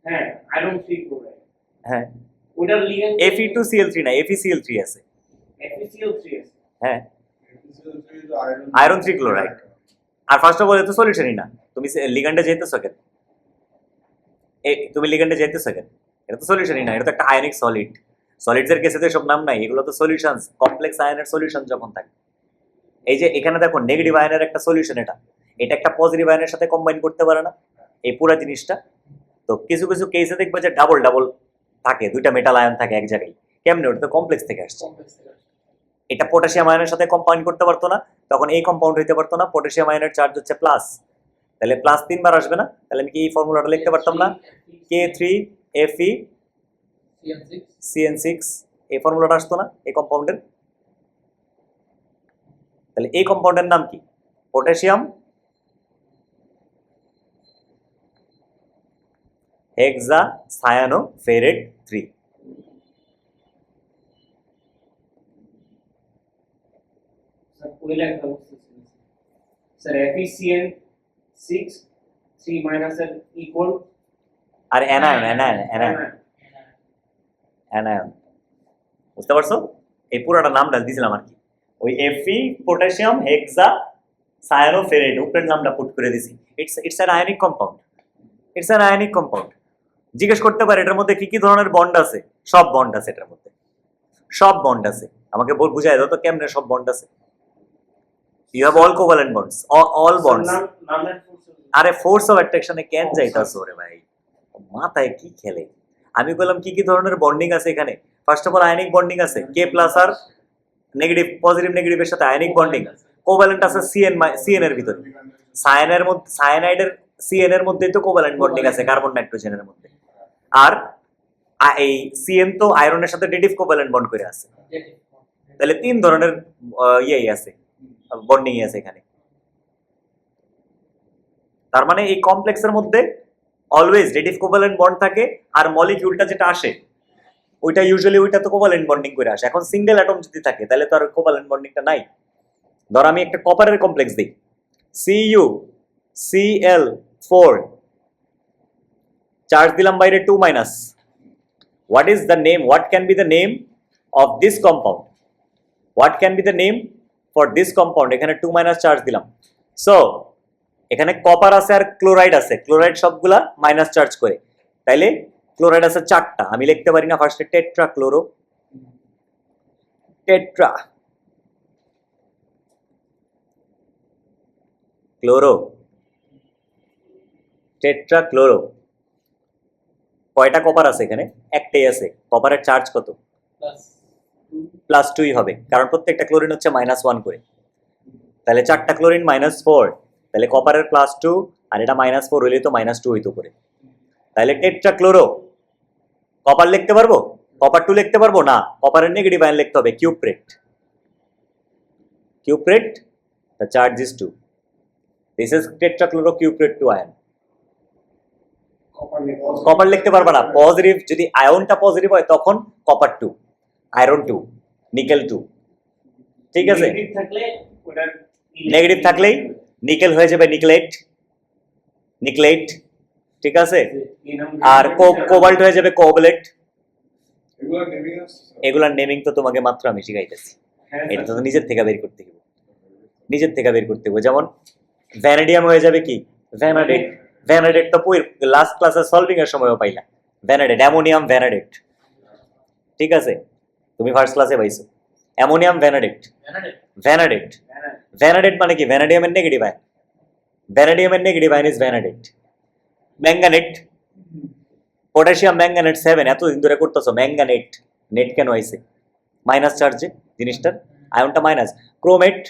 হ্যাঁ আয়রন 3 ক্লোরাইড, হ্যাঁ ওটার লিগ্যান্ড Fe2Cl3 না, FeCl3 আছে, FeCl3 আছে। হ্যাঁ আয়রন 3 ক্লোরাইড। আর ফার্স্ট অফ অল এটা সলিউশনই না, তুমি লিগ্যান্ডে যেতেছো কেন, তুমি লিগ্যান্ডে যেতেছো কেন, এটা তো সলিউশনই না, এটা তো একটা আয়নিক সলিড। সলিডস এর কেসে তো সব নাম নাই, এগুলো তো সলিউশনস, কমপ্লেক্স আয়নের সলিউশন যখন থাকে। এই যে এখানে দেখো নেগেটিভ আয়নের একটা সলিউশন, এটা এটা একটা পজিটিভ আয়নের সাথে কম্বাইন করতে পারে না এই পুরো জিনিসটা। তো কিছু কিছু কেসে দেখবে যে ডাবল ডাবল থাকে, দুইটা মেটাল আয়ন থাকে এক জায়গায়, কেমনে, ওটা তো কমপ্লেক্স থেকে আসছে। এটা পটাশিয়াম আয়নের সাথে কম্বাইন করতে পারতো না, তখন এই কম্পাউন্ড হইতে পারতো না, পটাশিয়াম আয়নের চার্জ হচ্ছে প্লাস, তাহলে প্লাস 3 বার আসবে না, তাহলে আমি কি এই ফর্মুলাটা লিখতে পারতাম না, K3Fe Cn6, এই ফর্মুলাটা আসতো না এই কম্পাউন্ডের। তাহলে এই কম্পাউন্ডের নাম কি, পটাশিয়াম হেক্সা সায়ানো ফেরেট 3। স্যার ওইলা একটা বুঝতেছি স্যার FeCl6 3 মাইনাস এর ইকুয়াল আর অ্যানায়ন, অ্যানায়ন, অ্যানায়ন, অ্যানায়ন, বুঝতে পারছো? এই পুরোটা নামটা দিয়েছিলাম আর কি, ওই Fe পটাশিয়াম হেক্সা সায়ানো ফেরেট, উপরের নামটা পুট করে দিছি। It's an ionic compound, it's an ionic compound. জিজ্ঞেস করতে পারে এটার মধ্যে কি কি ধরনের বন্ড আছে, সব বন্ড আছে এটার মধ্যে, সব বন্ড আছে। আমাকে বুঝাই দাও তো কেমনে সব বন্ড আছে। You have all covalent bonds, all bonds. নামের আরে ফোর্স অফ অ্যাট্রাকশনে কেন যাইতাছো রে ভাই, মাথায় কি খেলে। আমি বললাম কি কি ধরনের বন্ডিং আছে এখানে। First of all ionic bonding আছে, K প্লাস আর নেগেটিভ পজিটিভ নেগেটিভের সাথে আয়নিক বন্ডিং। কোভালেন্ট আছে Cn এর ভিতরে, সায়ানের মধ্যে, সায়ানাইডের Cn এর মধ্যেই তো কোভালেন্ট বন্ডিং আছে কার্বন নাইট্রোজেনের মধ্যে। আর এই Cn তো আয়রনের সাথে ডেটিভ কোভালেন্ট বন্ড করে আছে, তাহলে 3 ধরনের ইয়েই আছে, বন্ডিং আছে এখানে। তার মানে এই কমপ্লেক্সের মধ্যে অলওয়েজ ডেটিভ কোভালেন্ট বন্ড থাকে, আর মলিকিউলটা যেটা আসে ওইটা ইউজুয়ালি ওইটা তো কোভালেন্ট বন্ডিং করে আসে। এখন সিঙ্গেল অ্যাটম যদি থাকে তাহলে তো আর কোভালেন্ট বন্ডিংটা নাই। ধর আমি একটা কপারের কমপ্লেক্স দিই, CuCl4, চার্জ দিলাম বাইরে 2 minus. What is the name, what can be the name of this compound. What can be the name for this compound? এখানে 2 মাইনাস চার্জ দিলাম। সো এখানে কপার আছে আর ক্লোরাইড আছে, ক্লোরাইড সবগুলা মাইনাস চার্জ করে, তাইলে ক্লোরাইড আছে 4টা, আমি লিখতে পারি না ফার্স্টে tetra chloro, tetra chloro, tetra chloro. কয়টা কপার আছে এখানে? একটাই আছে। কপারের চার্জ কত? প্লাস +2ই হবে, কারণ প্রত্যেকটা ক্লোরিন হচ্ছে -1 করে। তাহলে 4টা ক্লোরিন -4, তাহলে কপারের +2 আর এটা -4 হইলে তো -2 হইতো করে। তাহলে টেট্রা ক্লোরো, কপার লিখতে পারবো? কপার 2 লিখতে পারবো না, কপারের নেগেটিভ আয়ন লিখতে হবে কিউপ্রেট। কিউপ্রেট, the charge is 2. This is tetrachlorocuprate 2 ion. Copper লিখতে পারবা না, পজিটিভ যদি আয়নটা পজিটিভ হয় তখন কপার 2, আয়রন 2, নিকেল 2। ঠিক আছে, নেগেটিভ থাকলে ওটার নেগেটিভ থাকলেই নিকেল হয়ে যাবে নিকলেট, নিকলেট। ঠিক আছে, আর কোবাল্ট হয়ে যাবে কোবলেট। এগুলো নেমিং আছে এগুলার নেমিং তো তোমাকে মাত্র আমি শিখাইতেছি, এটা তো নিজের থেকে বের করতে হবে, নিজের থেকে বের করতে হবে। যেমন ভ্যানাডিয়াম হয়ে যাবে কি? ভ্যানাডেট। ভ্যানাডেট তো লাস্ট ক্লাসে সলভিং এর সময়ও পাইলা, ভ্যানাডেট, অ্যামোনিয়াম ভ্যানাডেট। ঠিক আছে, তুমি ফার্স্ট ক্লাসে পাইছো অ্যামোনিয়াম ভ্যানাডেট। ভ্যানাডেট, ভ্যানাডেট মানে কি? ভ্যানাডিয়ামের নেগেটিভ আয়ন, ভ্যানাডিয়ামের negative ion is vanadate. Manganate, potassium manganate 7, এতদিন ধরে করতেছো ম্যাঙ্গানেট, নেট কেন আইছে? মাইনাস চার্জে জিনিসটার, আয়নটা মাইনাস। ক্রোমেট,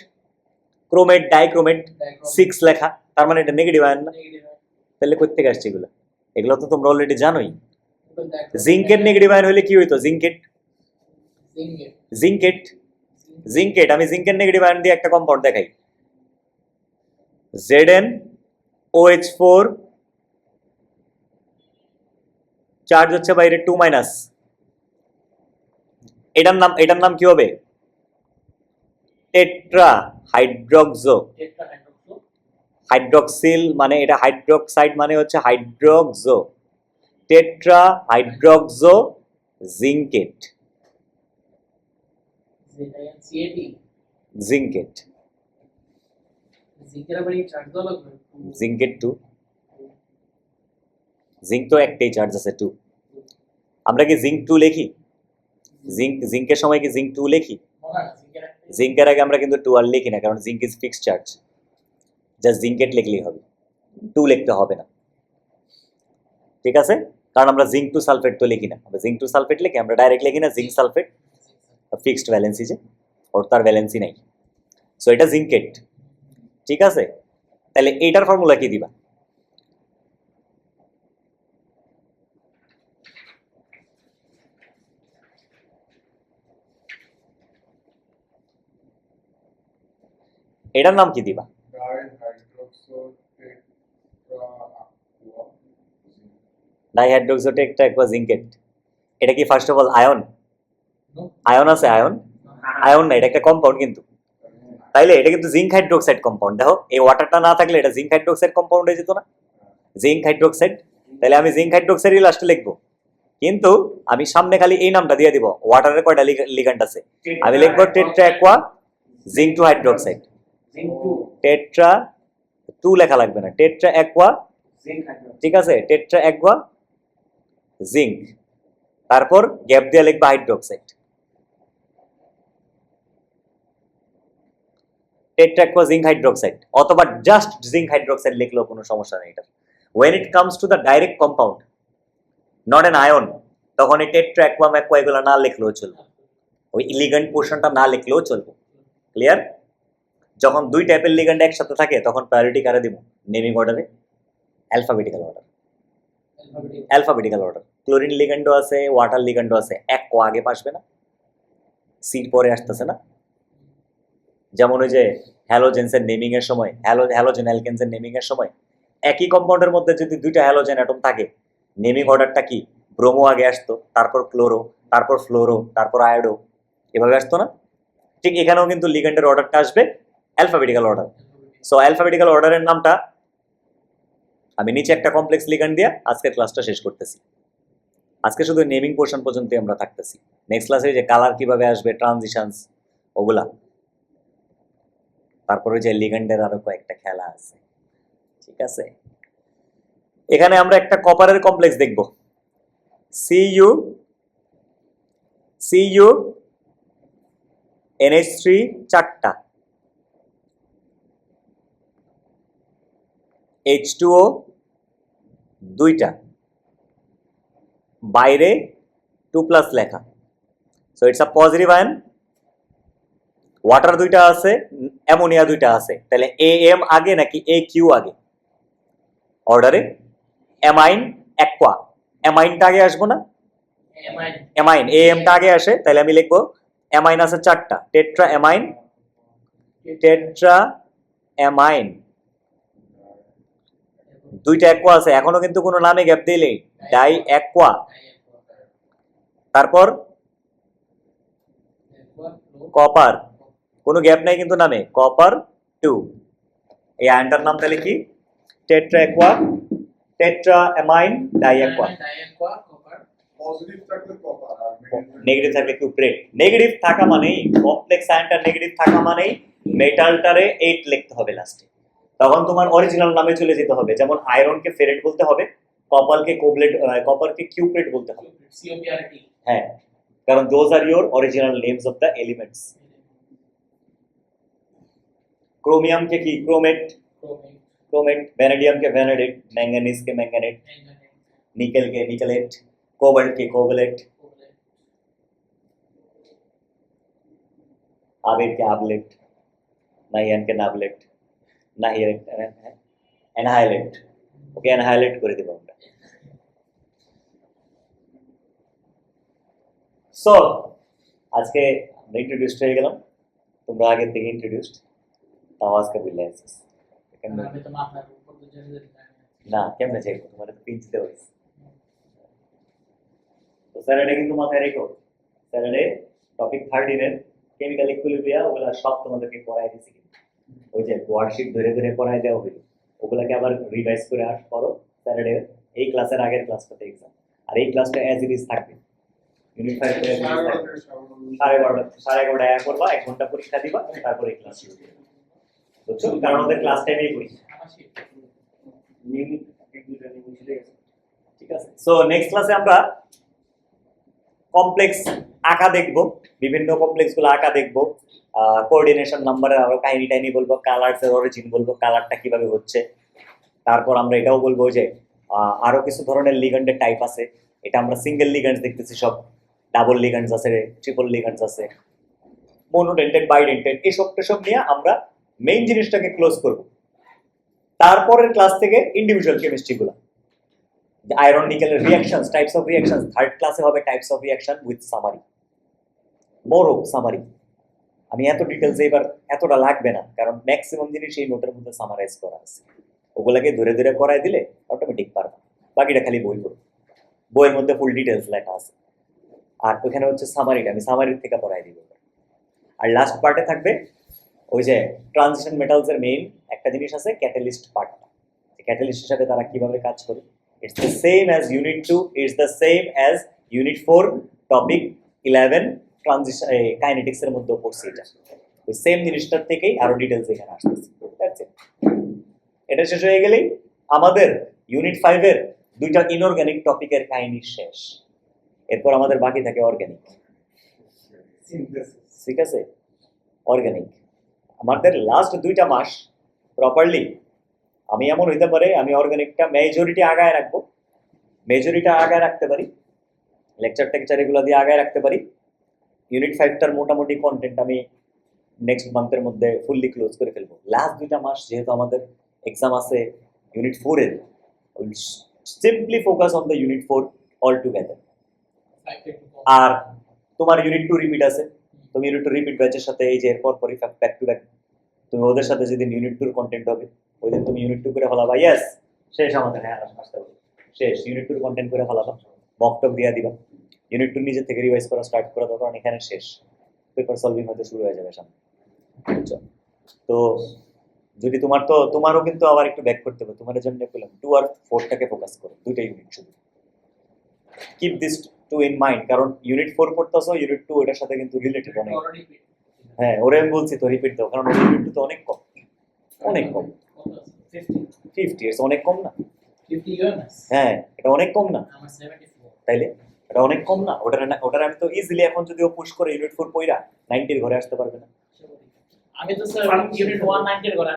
ক্রোমেট ডাইক্রোমেট 6 লেখা, তার মানে এটা নেগেটিভ আয়ন না? তাহলে কই থেকে আসছে এগুলো? এগুলো তো তোমরা অলরেডি জানোই। জিঙ্কের নেগেটিভ আয়ন হলে কি হইতো? জিঙ্কেট, জিঙ্কেট, জিঙ্কেট। আমি জিঙ্কের নেগেটিভ আয়ন দিয়ে একটা কম্পাউন্ড দেখাই, ZnOH4, চার্জ হচ্ছে বাইরে 2 মাইনাস। এটার নাম কি হবে? টেট্রা হাইড্রক্সো, হাইড্রক্সিল মানে এটা হাইড্রক্সাইড মানে হচ্ছে হাইড্রক্সো, টেট্রা হাইড্রক্সো জিঙ্কেট, জিঙ্কেট, জিঙ্কেট 2। জিঙ্ক তো একটাই চার্জ আছে 2। আমরা কি জিঙ্ক 2 লিখি? জিঙ্কের সময় কি জিঙ্ক 2 লিখি? জিঙ্কের আগে আমরা কিন্তু 2 আর লিখি না, কারণ zinc is fixed charge. Just zincate লিখলেই হবে, 2 লিখতে হবে না। ঠিক আছে, কারণ আমরা জিঙ্ক 2 সালফেট তো লিখি না, আমরা জিঙ্ক 2 সালফেট লিখি, আমরা ডাইরেক্ট লিখি না জিঙ্ক সালফেট, ফিক্সড ভ্যালেন্সি যে, ওর তার ভ্যালেন্সি নাই। সো এটা জিঙ্কেট। ঠিক আছে, তাহলে এইটার ফর্মুলা কি দিবা? এটার নাম কি দিবা? ডাইহাইড্রোক্সোটেট্রা অ্যাকোয়া জিঙ্কেট। এটা কি first of all ion? Ion আছে? আয়ন, আয়ন না, এটা একটা কম্পাউন্ড কিন্তু। তাইলে এটা কিন্তু জিঙ্ক হাইড্রোক্সাইড কম্পাউন্ড। দেখো এই ওয়াটারটা না থাকলে এটা জিঙ্ক হাইড্রোক্সাইড কম্পাউন্ড হয়ে যেত না, জিঙ্ক হাইড্রোক্সাইড। তাহলে আমি জিঙ্ক হাইড্রোক্সাইডই লাস্টে লিখবো, কিন্তু আমি সামনে খালি এই নামটা দিয়ে দিব। ওয়াটারের কয়টা লিগ্যান্ড আছে? আমি লিখবো tetra aqua zinc 2 hydroxide. Zinc 2, tetra 2 লেখা লাগবে না, টেট্রা অ্যাকোয়া। Zinc hydroxide. ঠিক আছে, টেট্রা অ্যাকোয়া জিঙ্ক, তারপর গ্যাপ দিয়ে লিখবা hydroxide, tetra aqua zinc hydroxide, অথবা জাস্ট জিঙ্ক হাইড্রোক্সাইড লিখলেও কোনো সমস্যা নেই এটা। when it comes to the direct compound not an ion, তখন এই টেট্রা অ্যাকোয়া ম্যাকোয়া এগুলো না লিখলেও চলবে, ওই লিগ্যান্ড পোর্শনটা না লিখলেও চলবে। ক্লিয়ার? যখন দুই টাইপের লিগ্যান্ড একসাথে থাকে তখন প্রায়োরিটি কারে দিব? নেমিং অর্ডারে, alphabetical order, alphabetical order. Chlorine লিগ্যান্ডও আছে, ওয়াটার লিগ্যান্ডও আছে, এক কো আগে পাসবে না, সিট পরে আসতেছে না। যেমন ওই যে হ্যালোজেন্সের নেমিং এর সময়, হ্যালোজেন অ্যালকেনসের নেমিং এর সময় একই কম্পাউন্ডের মধ্যে যদি দুইটা হ্যালোজেন অ্যাটম থাকে, নেমিং অর্ডারটা কি? ব্রোমো আগে আসতো, তারপর ক্লোরো, তারপর ফ্লোরো, তারপর আয়োডো, এভাবে আসতো না? ঠিক এখানেও কিন্তু লিগ্যান্ডের অর্ডারটা আসবে অ্যালফাবেটিক্যাল অর্ডার। সো অ্যালফাবেটিক্যাল অর্ডারের নামটা আমি নিচে একটা কমপ্লেক্স লিগ্যান্ড দিয়ে আজকের ক্লাসটা শেষ করতেছি। আজকে শুধু নেমিং পোর্শন পর্যন্ত আমরা থাকতেছি। নেক্সট ক্লাসে যে কালার কিভাবে আসবে, ট্রানজিশনস ওগুলা, তারপরে যে লিগ্যান্ডের আরো কয়েকটা খেলা আছে, ঠিক আছে। এখানে আমরা একটা কপারের কমপ্লেক্স দেখব, সিইউ NH3 চারটা, H2O দুইটা, বাইরে 2+ লেখা, so it's a positive ion. Water দুইটা আছে, অ্যামোনিয়া দুইটা আছে, তাহলে AM আগে নাকি AQ আগে অর্ডারে? অ্যামাইন অ্যাকোয়া, অ্যামাইনটা আগে আসবো না? এমআই অ্যামাইন AMটা আগে আসে, তাহলে আমি লিখবো অ্যামাইন আছে চারটা, টেট্রা অ্যামাইন, দুইটা অ্যাকোয়া আছে, এখনো কিন্তু কোনো নামে গ্যাপ দিলেই, ডাই অ্যাকোয়া। তারপর কপার, কোনো গ্যাপ নাই কিন্তু নামে, কপার 2। এই আয়নটার নাম তাহলে কি? Tetra aqua, tetra amine die aqua. Positive থাকলে কপার আর নেগেটিভ থাকলে কিউপ্রেট। নেগেটিভ থাকা মানেই, কমপ্লেক্স আয়নটা নেগেটিভ থাকা মানেই মেটালটারে 8 লিখতে হবে লাস্টে, তখন তোমার অরিজিনাল নামে চলে যেতে হবে। যেমন আয়রনকে ফেরেট বলতে হবে, কপারকে কিউপ্রেট বলতে হবে। সিওপিআরটি হ্যাঁ, কারণ those are your original names of the elements. ক্রোমিয়ামকে কি? ক্রোমেট, ভ্যানাডিয়ামকে ভ্যানাডেট, ম্যাঙ্গানিজকে ম্যাঙ্গানেট, নিকেলকে নিকেলেট, কোবাল্টকে কোবালেট, আবেরকে আবলেট, নাইয়ানকে নাবলেট, অ্যানহাইলেট, ওকে অ্যানহাইলেট করে দেবো আমরা। সো আজকে আমরা ইন্ট্রোডিউসড হয়ে গেলাম, তোমরা আগের থেকে ইন্ট্রোডিউসড, তাও আজকে বুঝলে আসছিস আমি তো মাথার উপর তো জেনে যেতে না, কেমনে চাইবো, তোমার তো পিঞ্চ দেওয়া হয়েছে। তো স্যাটারডে কিন্তু মাথায় রেখো, স্যাটারডে টপিক 13 এর কেমিক্যাল ইকুইলিব্রিয়া ওগুলা সব তোমাদেরকে পড়াই দিছি, ওই যে ওয়ার্কশিট ধরে ধরে পড়াই দেওয়া হইল, ওগুলাকে আবার রিভাইজ করে করো স্যাটারডে। এই ক্লাসের আগের ক্লাসটাতে এক্সাম, আর এই ক্লাসটা অ্যাজ ইট ইজ থাকবে। ইউনিট 5 এর 11:30 করবা, 1 ঘন্টা পরীক্ষা দিবা, তারপরে ক্লাস শুরু করবে, বুঝছো? কারণ আমাদের ক্লাস টাইমেই করি, ঠিক আছে। সো নেক্সট ক্লাসে আমরা কমপ্লেক্স আঁকা দেখবো, বিভিন্ন কমপ্লেক্স গুলো আঁকা দেখবো, কোঅর্ডিনেশন নাম্বারের আরো কাহিনী টাইনি বলবো, কালার্স এর অরিজিন বলবো, কালারটা কিভাবে হচ্ছে। তারপর আমরা এটাও বলবো যে আরো কিছু ধরনের লিগ্যান্ডের টাইপ আছে, এটা আমরা সিঙ্গেল লিগ্যান্ডস দেখতেছি সব, ডাবল লিগ্যান্ডস আছে, ট্রিপল লিগ্যান্ডস আছে, মোনোডেন্টেড বাইডেন্টেড, এসব টেসব নিয়ে আমরা মেইন জিনিসটাকে ক্লোজ করব। তারপরের ক্লাস থেকে ইন্ডিভিজুয়াল কেমিস্ট্রি গুলো, আয়রন নিকেলের reactions, types of reactions, third ক্লাসে হবে types of reaction with summary, বড় সামারি। আমি এত ডিটেলস এবার এতটা লাগবে না, কারণ ম্যাক্সিমাম জিনিস এই নোটের মধ্যে সামারাইজ করা আছে, ওগুলাকে ধরে ধরে করাই দিলে অটোমেটিক পারবে, বাকিটা খালি বই পড়ো, বইয়ের মধ্যে ফুল ডিটেলস লেখা আছে। আর ওখানে হচ্ছে সামারিটা, আমি সামারির থেকে পড়াই দিব। আর লাস্ট পার্টে থাকবে ওই যে ট্রানজিশন মেটালস এর মেইন একটা জিনিস আছে, ক্যাটালিস্ট পার্টটা, ক্যাটালিস্ট হিসাবে তারা কিভাবে কাজ করে। It's the same as unit 2, it's the same as unit 4, topic 11 transition kinetics এর মধ্যে পড়ছি, এটা ওই সেম জিনিসটার থেকেই আরো ডিটেলস এখানে আসতেছে। এটা শেষ হয়ে গেলেই আমাদের ইউনিট 5 এর দুইটা ইনঅর্গানিক টপিকের কাহিনী শেষ, এরপর আমাদের বাকি থাকে অর্গানিক, ঠিক আছে। অর্গানিক আমাদের লাস্ট 2টা মাস প্রপারলি, আমি এমন হইতে পারে আমি অর্গানিকটা মেজরিটি আগায় রাখবো, মেজরিটি আগায় রাখতে পারি, লেকচার টেকচার এগুলো দিয়ে আগায় রাখতে পারি। ইউনিট 5টার মোটামুটি কন্টেন্ট আমি নেক্সট মান্থের মধ্যে ফুললি ক্লোজ করে ফেলবো। লাস্ট 2টা মাস যেহেতু আমাদের এক্সাম আছে ইউনিট 4 এর, simply focus on the unit 4 all together. আর তোমার ইউনিট 2 রিপিট আছে, তুমি ইউনিট 2 রিপিট ব্যাচের সাথে এই যে এরপর পরে ব্যাক টু ব্যাক, তুমি ওদের সাথে যেদিন ইউনিট 2 কন্টেন্ট হবে ওই দিন তুমি ইউনিট 2 করে ফেলাবা, ইয়েস শেষ আমাদের, হ্যাঁ আসতে হবে শেষ, ইউনিট 2 কন্টেন্ট করে ফেলাবা, মকটপ দিয়ে দিবা, ইউনিট 2 নিজে থেকে রিভাইজ করা স্টার্ট করা দরকার, এখানে শেষ, পেপার সলভিং হতে শুরু হয়ে যাবে সামনে, বুঝছো? তো যদি তোমারও কিন্তু আবার একটু ব্যাক করতে হবে, তোমার জন্য বললাম 2 আর 4টাকে ফোকাস করো, দুইটা ইউনিট শুধু, keep this two in mind, কারণ ইউনিট 4 পড়তেছো, ইউনিট 2 এটার সাথে কিন্তু রিলেটেড অনেক। অলরেডি হ্যাঁ, ওরে আমি বলছি তো রিপিট দাও, কারণ ইউনিট 2 তো অনেক কম, অনেক কম। 50 এর অনেক কম না? 50 ইউএমএস হ্যাঁ, এটা অনেক কম না? আমার 74 তাইলে এটা অনেক কম না? ওটার আমি তো ইজিলি এখন যদিও পুশ করে ইউনিট 4 পইরা 90 এর ঘরে আসতে পারবে না। আমি তো স্যার ইউনিট 190 এর করে